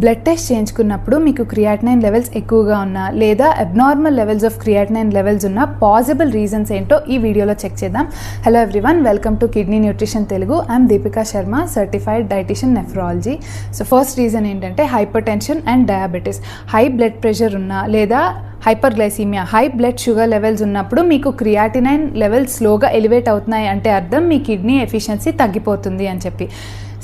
Blood test చేయించుకున్నప్పుడు మీకు creatinine levels ఎక్కువగా ఉన్నా లేదా abnormal levels of creatinine levels ఉన్న పాసిబుల్ రీజన్స్ ఏంటో ఈ వీడియోలో చెక్ చేద్దాం. Hello everyone, welcome to kidney nutrition Telugu. I'm Deepika Sharma, certified dietitian nephrology. So first reason ఏంటంటే hypertension and diabetes. High blood pressure ఉన్నా లేదా hyperglycaemia, high blood sugar levels ఉన్నప్పుడు మీకు క్రియాటినైన్ లెవెల్స్ స్లోగా ఎలివేట్ అవుతున్నాయి అంటే అర్థం మీ కిడ్నీ ఎఫిషియన్సీ తగ్గిపోతుంది అని చెప్పి.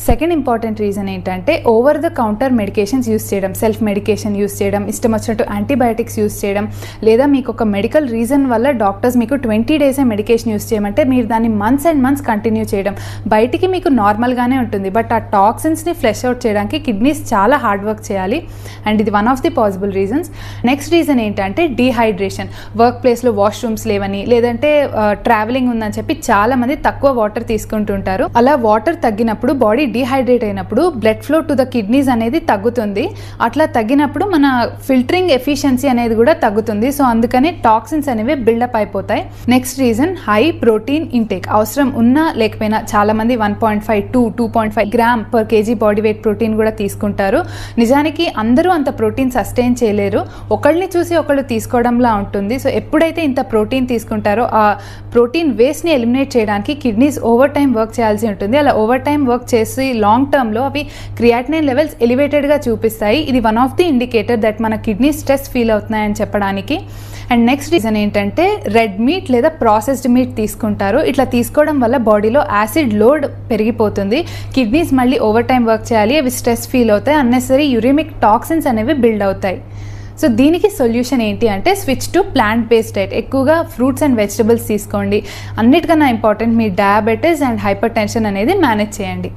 సెకండ్ ఇంపార్టెంట్ రీజన్ ఏంటంటే over the counter medications use చేయడం, సెల్ఫ్ మెడికేషన్ యూస్ చేయడం, ఇష్టం వచ్చినట్టు యాంటీబయాటిక్స్ యూస్ చేయడం, లేదా మీకు ఒక మెడికల్ రీజన్ వల్ల డాక్టర్స్ మీకు 20 డేసే మెడికేషన్ యూస్ చేయమంటే మీరు దాన్ని మంత్స్ అండ్ మంత్స్ కంటిన్యూ చేయడం. బయటికి మీకు నార్మల్గానే ఉంటుంది, బట్ ఆ టాక్సిన్స్ని ఫ్లెష్ అవుట్ చేయడానికి కిడ్నీస్ చాలా హార్డ్ వర్క్ చేయాలి అండ్ ఇది one of the possible reasons. Next reason ఏంటంటే డీహైడ్రేషన్. వర్క్ ప్లేస్లో వాష్రూమ్స్ లేవని లేదంటే ట్రావెలింగ్ ఉందని చెప్పి చాలామంది తక్కువ వాటర్ తీసుకుంటుంటారు. అలా వాటర్ తగ్గినప్పుడు బాడీ డీహైడ్రేట్ అయినప్పుడు blood flow to the kidneys అనేది తగ్గుతుంది. అట్లా తగ్గినప్పుడు మన ఫిల్టరింగ్ ఎఫిషియన్సీ అనేది కూడా తగ్గుతుంది. సో అందుకని టాక్సిన్స్ అనేవి బిల్డప్ అయిపోతాయి. Next reason high protein intake. అవసరం ఉన్నా లేకపోయినా చాలామంది 1.5 to 2.5 gram per KG body weight protein కూడా తీసుకుంటారు. నిజానికి అందరూ అంత ప్రోటీన్ సస్టైన్ చేయలేరు, ఒకళ్ళని చూసి ఒకళ్ళు తీసుకోవడంలా ఉంటుంది. సో ఎప్పుడైతే ఇంత ప్రోటీన్ తీసుకుంటారో ఆ ప్రోటీన్ వేస్ట్ని ఎలిమినేట్ చేయడానికి కిడ్నీస్ ఓవర్ టైం వర్క్ చేయాల్సి ఉంటుంది. అలా ఓవర్ టైం వర్క్ చేసి లాంగ్ టర్మ్లో అవి క్రియాటినైన్ లెవెల్స్ ఎలివేటెడ్గా చూపిస్తాయి. ఇది one of the indicator that మన కిడ్నీ స్ట్రెస్ ఫీల్ అవుతున్నాయని చెప్పడానికి. అండ్ నెక్స్ట్ రీజన్ ఏంటంటే రెడ్ మీట్ లేదా ప్రాసెస్డ్ మీట్ తీసుకుంటారు. ఇట్లా తీసుకోవడం వల్ల బాడీలో యాసిడ్ లోడ్ పెరిగిపోతుంది, కిడ్నీస్ మళ్ళీ ఓవర్ టైం వర్క్ చేయాలి, అవి స్ట్రెస్ ఫీల్ అవుతాయి, అన్నెసరీ యూరిమిక్ టాక్సిన్స్ అనేవి బిల్డ్ అవుతాయి. సో దీనికి సొల్యూషన్ ఏంటి అంటే switch to plant based diet. ఎక్కువగా ఫ్రూట్స్ అండ్ వెజిటబుల్స్ తీసుకోండి. అన్నిటికన్నా important me diabetes and hyper tension అనేది మేనేజ్ చేయండి.